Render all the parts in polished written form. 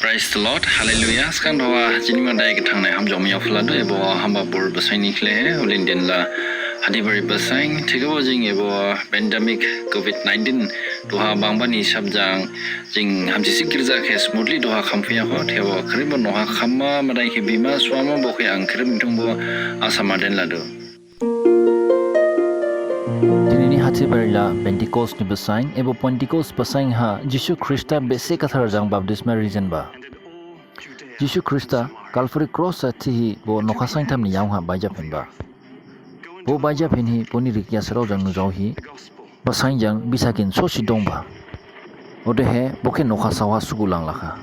Praise the Lord, Hallelujah. Sekarang doa jadi mana yang kita nak hamjau miau fulado, ibu hamba bor besar ni kle, ulin din la hadi beri besar. Tiga wajing ibu pandemic COVID-19 doa bangba ni sabjang jing hamsi sikir zakhe smoothly doa kampunya ko, tiawa keribu doa kamma madai ke bima suama boke angkerim tunggu asamaden lado. Ini hati berla Pentecostal ni besar, ebo Pentecostal besar ha Yesus Kristus besi kathar jang baptisma reason ba. Yesus Kristus Calvary cross ati bo nokasang tam ni yang ha baja pen ba. Bo baja pen hi poni rikia serau jang nu hi besar jang bisa kin so si dong ba. Ode he boke nokasawa sugulang laka.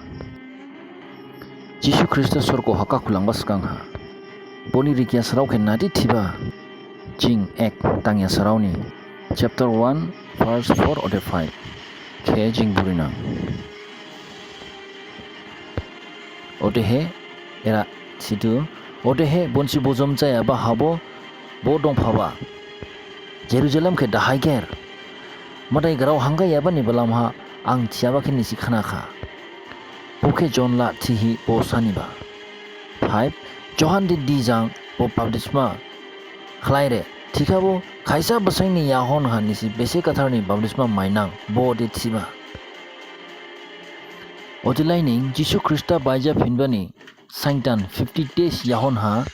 Yesus Kristus sorko haka kulang baskang ha. Poni rikia serau ken nadi tiba. Jing ek tangya serau ni. Chapter 1 verse 4 or 5 ke jing burina odehe era situ odehe bonsi bozom jaya ba habo bo dong phaba Jerusalem ke dahaiger madai garau hanga yaba ni balam ha ang chiaba ke nisi khana kha poke jon la thihi bo saniba 5 Johan di jang bo baptisma khlaire Tikabo kaisa basang ni yahon han nisi bese kathar ni baptisma mainang bo de thiba Odilaining Yesus Kristus baija phinbani saingtan 50 days yahon ha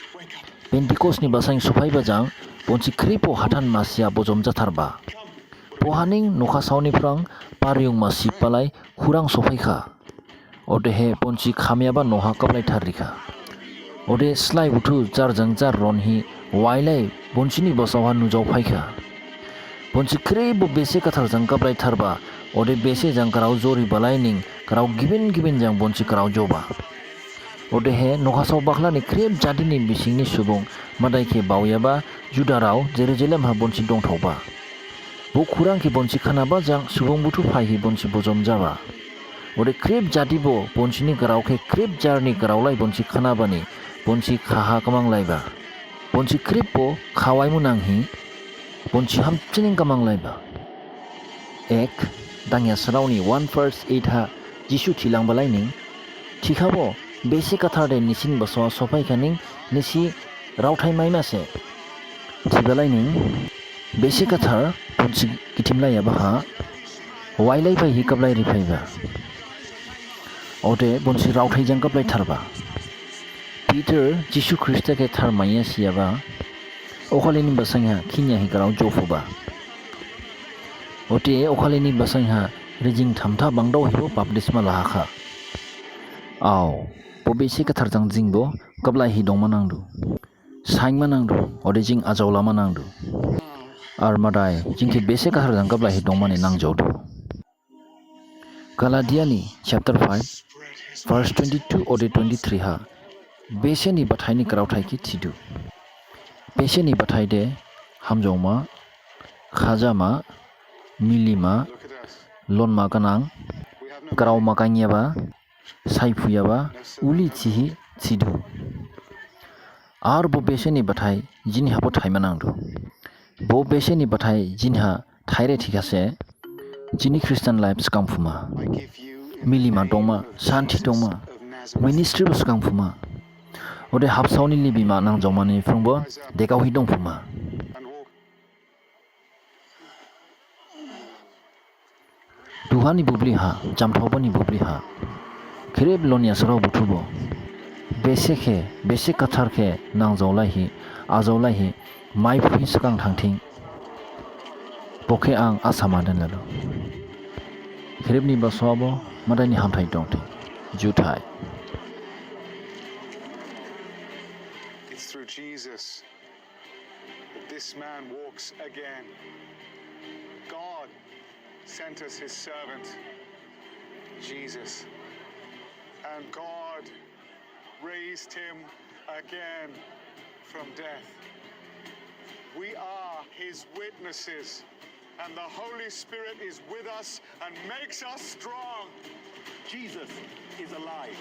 Pentecost ni basang sufai bajang ponchi kripo hatan masia bojom jatharba pohaning nokha sauni prang pariung masi palai khurang sufai kha odehe ponchi khamya ba noha kaplai tharrika ode slai uthu jar jangjar ronhi wailai bonchini basaoha nujau phaika bonchi krebo bese kathar jang kaplai tharba ode bese jang karau jori balaining karau gibin jang bonchi karau joba ode he nokasau bakhla ni kreb jadini bisingni subung madai ke bawyaba judarau Jerusalem ha bonchi dong thoba bo khurang ke bonchi khana ba jang subung butu phaihi bonchi bojom jaba ode kreb jadibo bonchini karau ke kreb jarni karaulai bonchi khana bani bonchi khaha kamang laiba bonchi kripo khawai munanghi bonchi hamchining kamang laiba ek dangya sarauni 1 verse 8 ha Jisu thilang balaining thikhabo besi kathar de nisin baso sopai kaning nisi rauthai maima se thibalaining besi kathar bonchi kitimla yaba ha wailai bai hikablai rifaiba ode bonchi rauthai jang kablai tharba Peter Yesus Kristus ke thar maya siaba okhaleni basangha khinya hi garau jofuba ote okhaleni basangha rijing thamtha bangdau hibo baptisma lahakha aw pobesi ka thar jang jingbo kablai hi dong manangdu saing manangdu ode jing ajawla manangdu armadai jingki besi ka thar jang kablai hi dong mani nangjawdu Galatiani chapter 5 verse 22 ode 23 ha Beseni bathai ni karauthai ki thidu Beseni bathai de hamjoma khajama milima lonma kanang karau makanya ba saifuya ba uli chihi thidu ar bo beseni bathai jini hapo thaimanangdu bo beseni bathai jinha thaire thikase jini Christian life skamfuma milima dongma santhi dongma ministry skamfuma ode hapsauni libima nang jomani frungbo dekau hidong phuma duhani bubli ha jamthobani bubli ha khireb lonia sarau buthubo bese kathar ke nang jolai hi ajolai hi mai phi sakang thangthing poke ang asama dan lalo khireb ni basobo madani hamthai dongte juthai Through Jesus that this man walks again. God sent us his servant, Jesus, and God raised him again from death. We are his witnesses, and the Holy Spirit is with us and makes us strong. Jesus is alive.